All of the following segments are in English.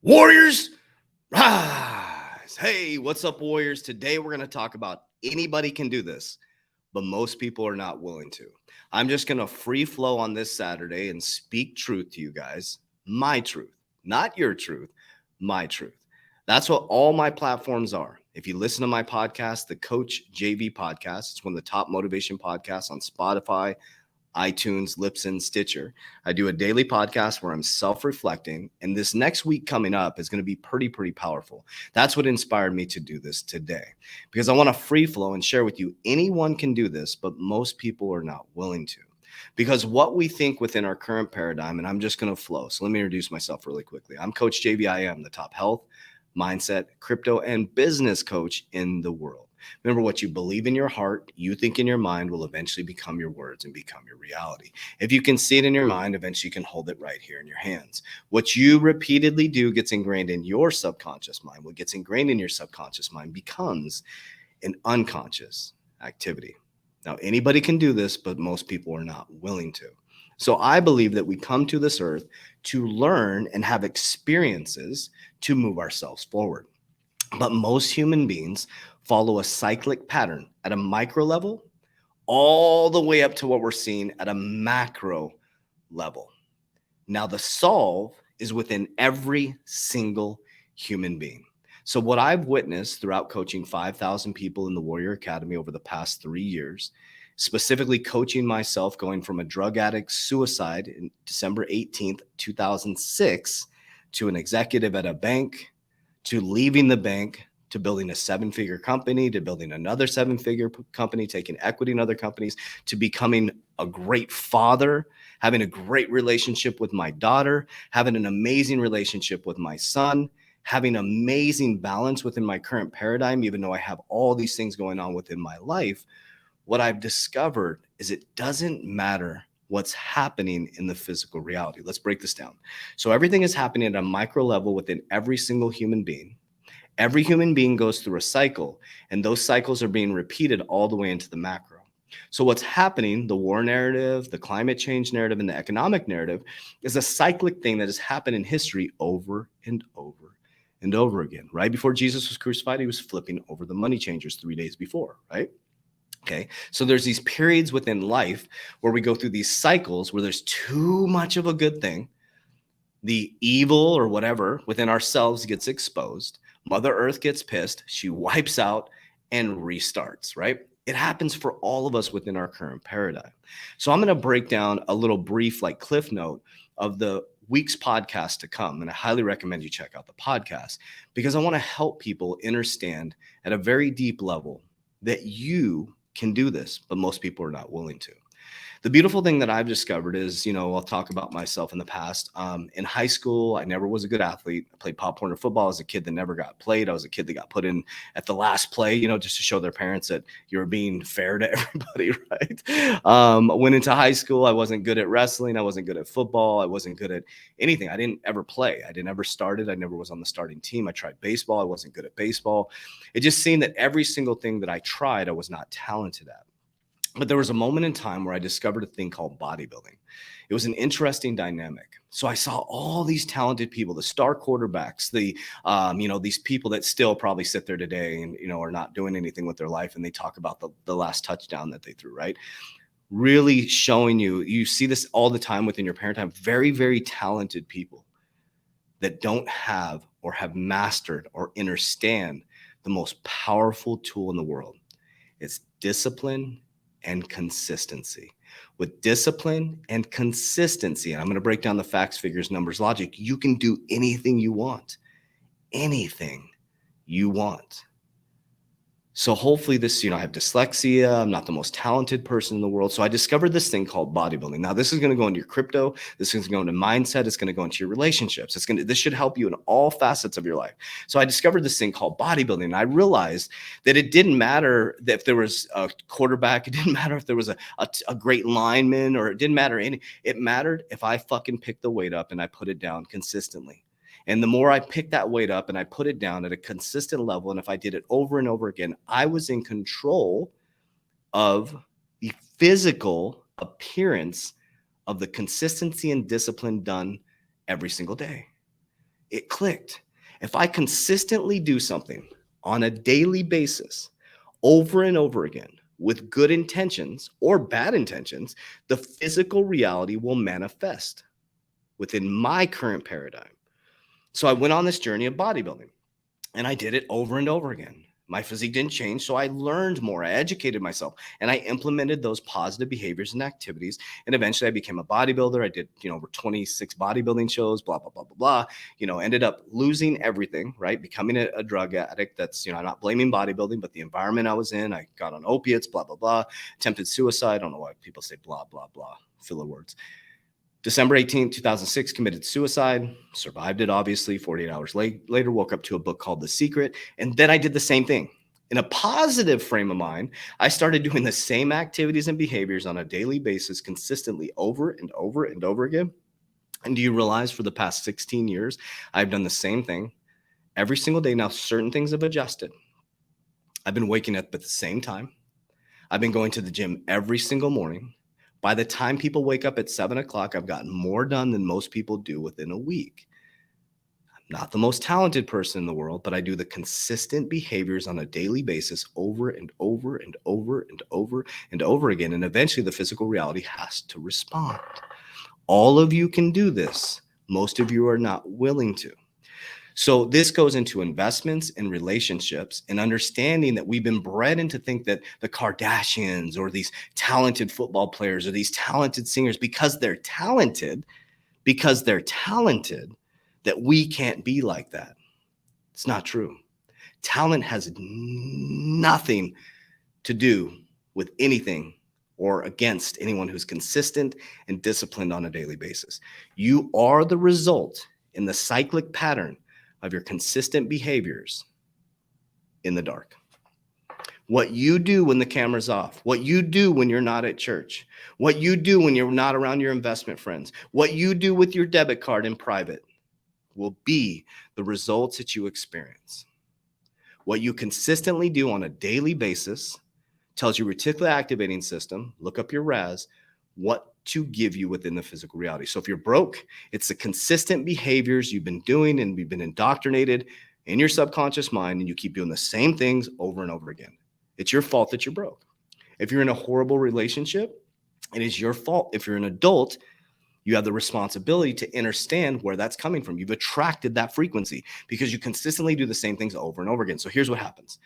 Warriors, rise. Hey, what's up, Warriors? Today we're going to talk about anybody can do this, but most people are not willing to. I'm just going to free flow on this Saturday and speak truth to you guys. My truth, not your truth, my truth. That's what all my platforms are. If you listen to my podcast, the Coach JV podcast, it's one of the top motivation podcasts on Spotify, iTunes, Libsyn, Stitcher. I do a daily podcast where I'm self-reflecting, and this next week coming up is going to be pretty powerful. That's what inspired me to do this today, because I want to free flow and share with you anyone can do this, but most people are not willing to. Because what we think within our current paradigm, and I'm just going to flow. So let me introduce myself really quickly. I'm Coach JV. I am the top health, mindset, crypto, and business coach in the world. Remember, what you believe in your heart, you think in your mind, will eventually become your words and become your reality. If you can see it in your mind, eventually you can hold it right here in your hands. What you repeatedly do gets ingrained in your subconscious mind. What gets ingrained in your subconscious mind becomes an unconscious activity. Now, anybody can do this, but most people are not willing to. So I believe that we come to this earth to learn and have experiences to move ourselves forward. But most human beings follow a cyclic pattern at a micro level all the way up to what we're seeing at a macro level. Now, the solve is within every single human being. So what I've witnessed throughout coaching 5,000 people in the Warrior Academy over the past 3 years, specifically coaching myself going from a drug addict suicide in December 18th, 2006, to an executive at a bank, to leaving the bank, to building a 7-figure company, to building another 7-figure company, taking equity in other companies, to becoming a great father, having a great relationship with my daughter, having an amazing relationship with my son, having amazing balance within my current paradigm, even though I have all these things going on within my life. What I've discovered is it doesn't matter what's happening in the physical reality. Let's break this down. So everything is happening at a micro level within every single human being. Every human being goes through a cycle, and those cycles are being repeated all the way into the macro. So what's happening, the war narrative, the climate change narrative, and the economic narrative, is a cyclic thing that has happened in history over and over and over again. Right before Jesus was crucified, he was flipping over the money changers 3 days before, right? Okay, so there's these periods within life where we go through these cycles where there's too much of a good thing. The evil or whatever within ourselves gets exposed. Mother Earth gets pissed. She wipes out and restarts, right? It happens for all of us within our current paradigm. So I'm going to break down a little brief, like cliff note of the week's podcast to come. And I highly recommend you check out the podcast, because I want to help people understand at a very deep level that you can do this, but most people are not willing to. The beautiful thing that I've discovered is, I'll talk about myself in the past. In high school, I never was a good athlete. I played pop Warner football. I was a kid that never got played. I was a kid that got put in at the last play, just to show their parents that you were being fair to everybody, right? I went into high school. I wasn't good at wrestling. I wasn't good at football. I wasn't good at anything. I didn't ever play. I didn't ever started. I never was on the starting team. I tried baseball. I wasn't good at baseball. It just seemed that every single thing that I tried, I was not talented at. But there was a moment in time where I discovered a thing called bodybuilding. It was an interesting dynamic. So I saw all these talented people, the star quarterbacks, these people that still probably sit there today and, are not doing anything with their life. And they talk about the last touchdown that they threw, right? Really showing you see this all the time within your parent time, very, very talented people that don't have or have mastered or understand the most powerful tool in the world. It's discipline and consistency. With discipline and consistency, and I'm going to break down the facts, figures, numbers, logic, you can do anything you want. Anything you want. So hopefully this, I have dyslexia. I'm not the most talented person in the world. So I discovered this thing called bodybuilding. Now, this is going to go into your crypto. This is going to mindset. It's going to go into your relationships. This should help you in all facets of your life. So I discovered this thing called bodybuilding. And I realized that it didn't matter that if there was a quarterback. It didn't matter if there was a great lineman, or it didn't matter any. It mattered if I fucking picked the weight up and I put it down consistently. And the more I picked that weight up and I put it down at a consistent level, and if I did it over and over again, I was in control of the physical appearance of the consistency and discipline done every single day. It clicked. If I consistently do something on a daily basis over and over again with good intentions or bad intentions, the physical reality will manifest within my current paradigm. So I went on this journey of bodybuilding and I did it over and over again. My physique didn't change, so I learned more. I educated myself and I implemented those positive behaviors and activities. And eventually I became a bodybuilder. I did, over 26 bodybuilding shows, blah, blah, blah, blah, blah. Ended up losing everything, right? Becoming a drug addict. That's, I'm not blaming bodybuilding, but the environment I was in, I got on opiates, blah, blah, blah. Attempted suicide. I don't know why people say blah, blah, blah, filler words. December 18th, 2006, committed suicide, survived it, obviously. 48 hours later, woke up to a book called The Secret. And then I did the same thing. In a positive frame of mind, I started doing the same activities and behaviors on a daily basis consistently over and over and over again. And do you realize for the past 16 years, I've done the same thing every single day. Now, certain things have adjusted. I've been waking up at the same time. I've been going to the gym every single morning. By the time people wake up at 7 o'clock, I've gotten more done than most people do within a week. I'm not the most talented person in the world, but I do the consistent behaviors on a daily basis over and over and over and over and over again. And eventually the physical reality has to respond. All of you can do this. Most of you are not willing to. So this goes into investments and relationships and understanding that we've been bred into think that the Kardashians or these talented football players or these talented singers, because they're talented, that we can't be like that. It's not true. Talent has nothing to do with anything or against anyone who's consistent and disciplined on a daily basis. You are the result in the cyclic pattern of your consistent behaviors in the dark. What you do when the camera's off, what you do when you're not at church, what you do when you're not around your investment friends, what you do with your debit card in private will be the results that you experience. What you consistently do on a daily basis tells your reticular activating system, look up your RAS, what to give you within the physical reality. So if you're broke, it's the consistent behaviors you've been doing and you've been indoctrinated in your subconscious mind, and you keep doing the same things over and over again. It's your fault that you're broke. If you're in a horrible relationship, it is your fault. If you're an adult, you have the responsibility to understand where that's coming from. You've attracted that frequency because you consistently do the same things over and over again. So here's what happens.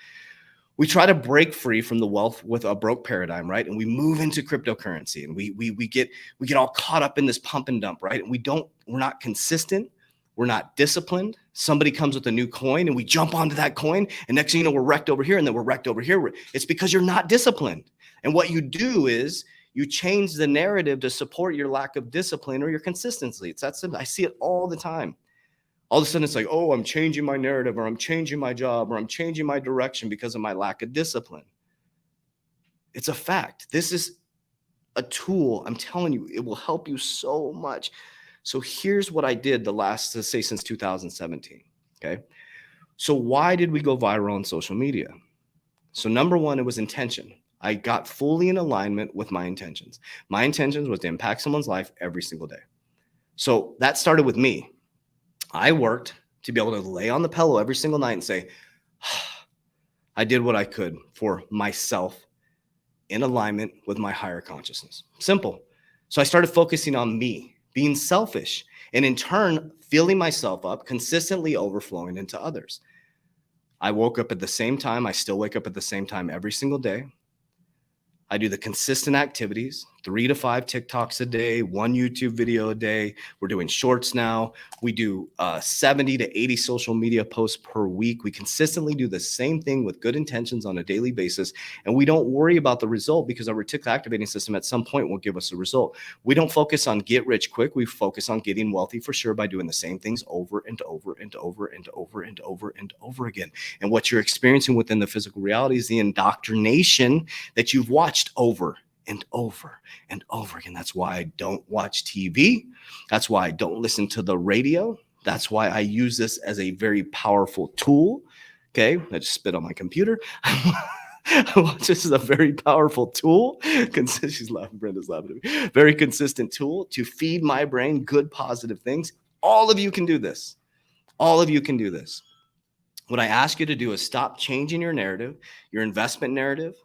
We try to break free from the wealth with a broke paradigm, right? And we move into cryptocurrency and we get all caught up in this pump and dump, right? And we're not consistent. We're not disciplined. Somebody comes with a new coin and we jump onto that coin. And next thing you know, we're wrecked over here and then we're wrecked over here. It's because you're not disciplined. And what you do is you change the narrative to support your lack of discipline or your consistency. It's that simple. I see it all the time. All of a sudden it's like, oh, I'm changing my narrative or I'm changing my job or I'm changing my direction because of my lack of discipline. It's a fact. This is a tool. I'm telling you, it will help you so much. So here's what I did let's say since 2017. Okay. So why did we go viral on social media? So number one, it was intention. I got fully in alignment with my intentions. My intentions was to impact someone's life every single day. So that started with me. I worked to be able to lay on the pillow every single night and say, I did what I could for myself in alignment with my higher consciousness. Simple. So I started focusing on me, being selfish, and in turn, filling myself up, consistently overflowing into others. I woke up at the same time. I still wake up at the same time every single day. I do the consistent activities, 3 to 5 TikToks a day, 1 YouTube video a day. We're doing shorts now. We do 70 to 80 social media posts per week. We consistently do the same thing with good intentions on a daily basis. And we don't worry about the result because our reticular activating system at some point will give us a result. We don't focus on get rich quick. We focus on getting wealthy for sure by doing the same things over and over and over and over and over and over again. And what you're experiencing within the physical reality is the indoctrination that you've watched over and over and over again. That's why I don't watch TV. That's why I don't listen to the radio. That's why I use this as a very powerful tool. Okay, I just spit on my computer. This is a very powerful tool. She's laughing. Brenda's laughing at me. Very consistent tool to feed my brain good, positive things. All of you can do this. All of you can do this. What I ask you to do is stop changing your narrative, your investment narrative,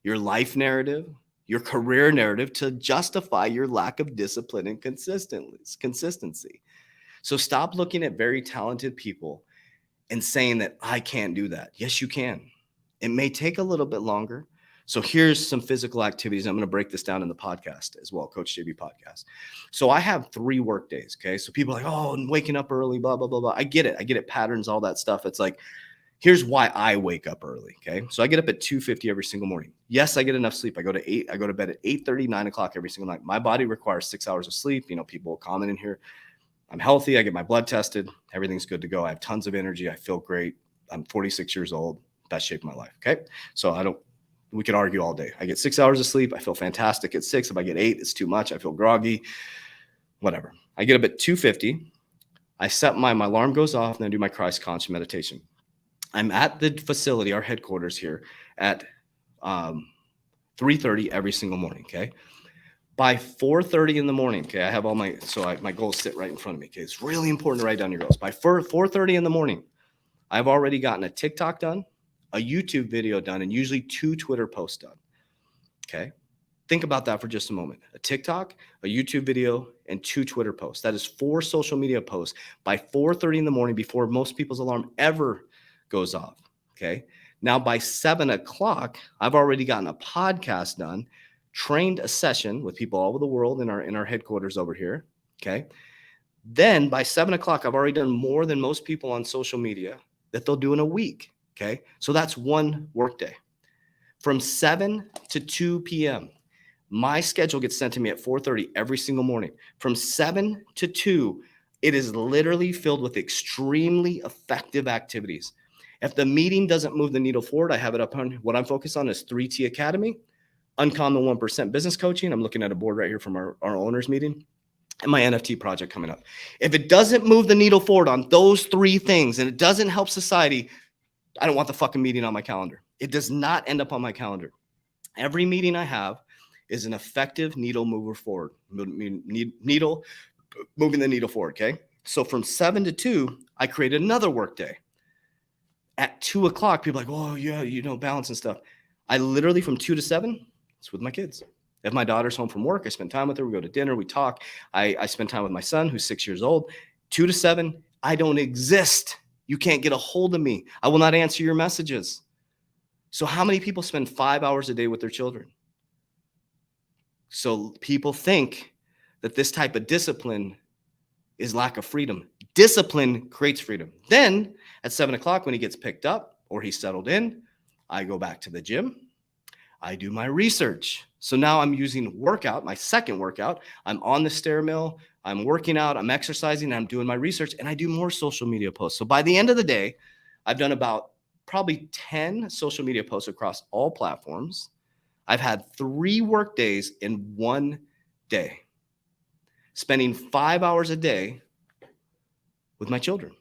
your life narrative, your career narrative to justify your lack of discipline and consistency. So stop looking at very talented people and saying that I can't do that. Yes, you can. It may take a little bit longer. So here's some physical activities. I'm going to break this down in the podcast as well, Coach JB podcast. So I have 3 work days. Okay. So people are like, oh, and waking up early, blah, blah, blah, blah. I get it. I get it. Patterns, all that stuff. It's like, here's why I wake up early. Okay. So I get up at 2:50 every single morning. Yes, I get enough sleep. I go to bed at 8:30, 9 o'clock every single night. My body requires 6 hours of sleep. You know, people comment in here. I'm healthy. I get my blood tested. Everything's good to go. I have tons of energy. I feel great. I'm 46 years old. Best shape of my life. Okay. So we could argue all day. I get 6 hours of sleep. I feel fantastic at 6. If I get 8, it's too much. I feel groggy, whatever. I get up at 2:50. I set my alarm goes off and I do my Christ conscious meditation. I'm at the facility, our headquarters here at 3:30 every single morning. Okay. By 4:30 in the morning, okay, I have all my goals sit right in front of me. Okay, it's really important to write down your goals. By 4:30 in the morning, I've already gotten a TikTok done, a YouTube video done, and usually 2 Twitter posts done. Okay, think about that for just a moment. A TikTok, a YouTube video, and 2 Twitter posts. That is 4 social media posts by 4:30 in the morning before most people's alarm ever goes off. Okay, now by 7 o'clock, I've already gotten a podcast done, trained a session with people all over the world in our headquarters over here. Okay. Then by 7 o'clock, I've already done more than most people on social media that they'll do in a week. Okay. So that's one workday. From 7 to 2 p.m., my schedule gets sent to me at 4:30 every single morning. From 7 to 2, it is literally filled with extremely effective activities. If the meeting doesn't move the needle forward, I have it up on what I'm focused on is 3T Academy, Uncommon 1% business coaching. I'm looking at a board right here from our owners meeting, and my NFT project coming up. If it doesn't move the needle forward on those 3 things and it doesn't help society, I don't want the fucking meeting on my calendar. It does not end up on my calendar. Every meeting I have is an effective needle mover forward, moving the needle forward. Okay. So from 7 to 2, I created another work day. At 2 o'clock, people are like, oh yeah, balance and stuff. I literally from 2 to 7, it's with my kids. If my daughter's home from work, I spend time with her. We go to dinner, we talk. I spend time with my son, who's 6 years old. 2 to 7, I don't exist. You can't get a hold of me. I will not answer your messages. So how many people spend 5 hours a day with their children? So people think that this type of discipline is lack of freedom. Discipline creates freedom. Then at 7 o'clock, when he gets picked up or he's settled in, I go back to the gym. I do my research. So now I'm using workout, my second workout. I'm on the stair mill. I'm working out. I'm exercising. I'm doing my research, and I do more social media posts. So by the end of the day, I've done about probably 10 social media posts across all platforms. I've had 3 work days in one day, spending 5 hours a day with my children.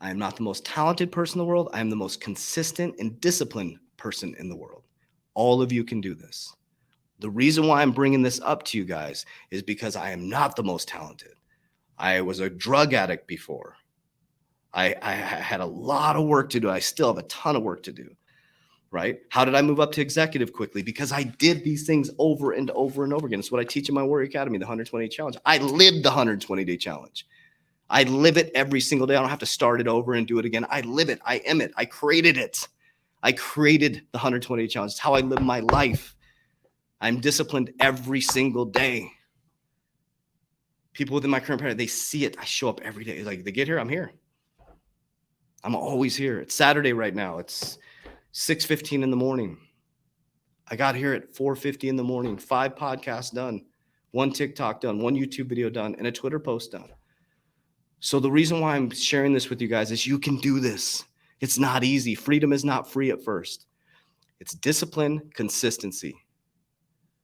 I am not the most talented person in the world. I am the most consistent and disciplined person in the world. All of you can do this. The reason why I'm bringing this up to you guys is because I am not the most talented. I was a drug addict before. I had a lot of work to do. I still have a ton of work to do, right? How did I move up to executive quickly? Because I did these things over and over and over again. It's what I teach in my Warrior Academy, the 120-day challenge. I lived the 120-day challenge. I live it every single day. I don't have to start it over and do it again. I live it. I am it. I created it. I created the 120-day challenge. It's how I live my life. I'm disciplined every single day. People within my current parent, they see it. I show up every day. It's like they get here, I'm here. I'm always here. It's Saturday right now. It's 6:15 in the morning. I got here at 4:50 in the morning. 5 podcasts done, 1 TikTok done, 1 YouTube video done, and a Twitter post done. So the reason why I'm sharing this with you guys is you can do this. It's not easy. Freedom is not free at first. It's discipline, consistency.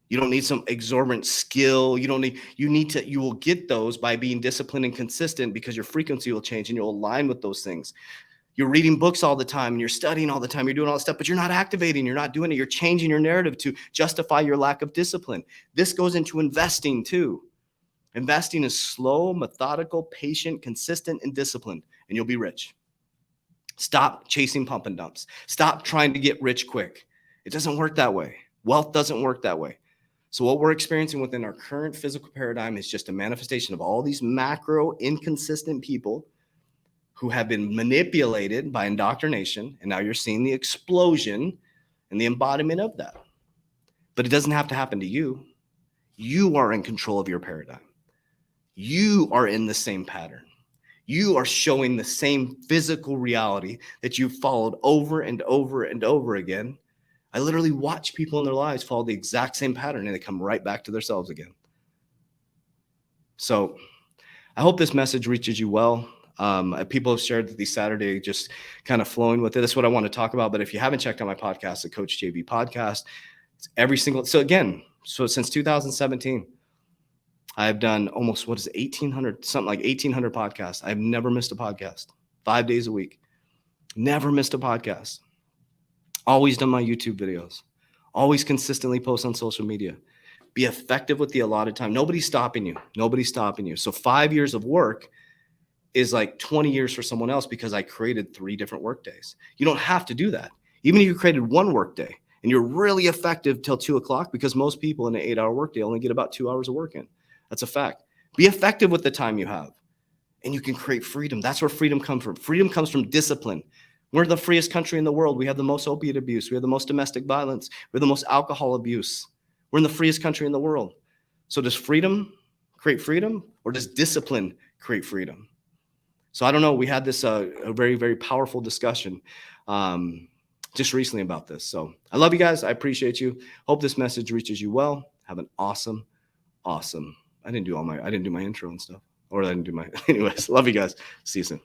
You don't need some exorbitant skill. You will get those by being disciplined and consistent because your frequency will change and you'll align with those things. You're reading books all the time and you're studying all the time. You're doing all this stuff, but you're not activating. You're not doing it. You're changing your narrative to justify your lack of discipline. This goes into investing too. Investing is slow, methodical, patient, consistent, and disciplined, and you'll be rich. Stop chasing pump and dumps. Stop trying to get rich quick. It doesn't work that way. Wealth doesn't work that way. So what we're experiencing within our current physical paradigm is just a manifestation of all these macro inconsistent people who have been manipulated by indoctrination. And now you're seeing the explosion and the embodiment of that. But it doesn't have to happen to you. You are in control of your paradigm. You are in the same pattern. You are showing the same physical reality that you've followed over and over and over again. I literally watch people in their lives follow the exact same pattern and they come right back to themselves again. So I hope this message reaches you well. People have shared that these Saturday just kind of flowing with it. That's what I want to talk about. But if you haven't checked out my podcast, the Coach JB podcast, it's so since 2017, I've done almost 1,800, something like 1,800 podcasts. I've never missed a podcast, 5 days a week. Never missed a podcast. Always done my YouTube videos. Always consistently post on social media. Be effective with the allotted time. Nobody's stopping you. Nobody's stopping you. So 5 years of work is like 20 years for someone else because I created 3 different work days. You don't have to do that. Even if you created one work day and you're really effective till 2 o'clock, because most people in an 8-hour workday only get about 2 hours of work in. That's a fact. Be effective with the time you have and you can create freedom. That's where freedom comes from. Freedom comes from discipline. We're the freest country in the world. We have the most opiate abuse. We have the most domestic violence. We have the most alcohol abuse. We're in the freest country in the world. So does freedom create freedom, or does discipline create freedom? So I don't know. We had this a very, very powerful discussion just recently about this. So I love you guys. I appreciate you. Hope this message reaches you well. Have an awesome. I didn't do my intro and stuff, or I didn't do my, anyways, love you guys. See you soon.